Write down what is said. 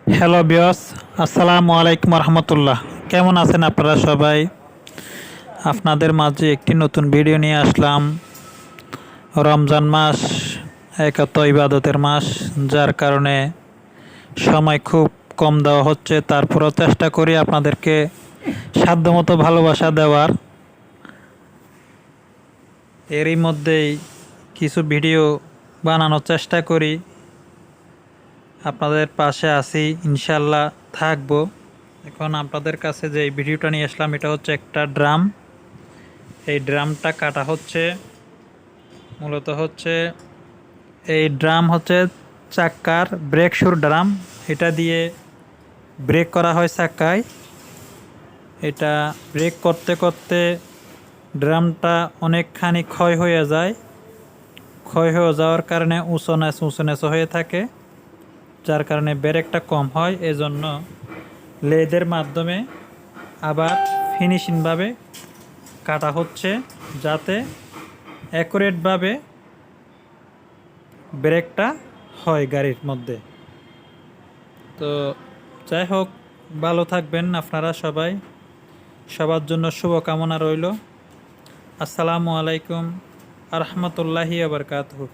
Hello বিয়স, আসসালামু আলাইকুম রহমতুল্লাহ। কেমন আছেন আপনারা সবাই? আপনাদের মাঝে একটি নতুন ভিডিও নিয়ে আসলাম। রমজান মাস একাত ইবাদতের মাস, যার কারণে সময় খুব কম দেওয়া হচ্ছে। তারপরেও চেষ্টা করি আপনাদেরকে সাধ্যমতো ভালোবাসা দেওয়ার। এরই মধ্যেই কিছু ভিডিও বানানোর চেষ্টা করি। আপনাদের পাশে আছি, ইনশাল্লাহ থাকবো। এখন আপনাদের কাছে যে ভিডিওটা নিয়ে আসলাম, এটা হচ্ছে একটা ড্রাম। এই ড্রামটা কাটা হচ্ছে, মূলত হচ্ছে এই ড্রাম হচ্ছে চাক্কার ব্রেক শুর ড্রাম। এটা দিয়ে ব্রেক করা হয় চাক্কায়। এটা ব্রেক করতে করতে ড্রামটা অনেকখানি ক্ষয় হয়ে যায়। ক্ষয় হয়ে যাওয়ার কারণে উঁচু নেচু হয়ে থাকে, যার কারণে ব্রেকটা কম হয়। এজন্য লেদের মাধ্যমে আবার ফিনিশিংভাবে কাটা হচ্ছে, যাতে অ্যাকুরেটভাবে ব্রেকটা হয় গাড়ির মধ্যে। তো যাই হোক, ভালো থাকবেন আপনারা সবাই। সবার জন্য শুভকামনা রইল। আসসালামু আলাইকুম আ রহমতুল্লাহি ওয়া বারাকাতুহু।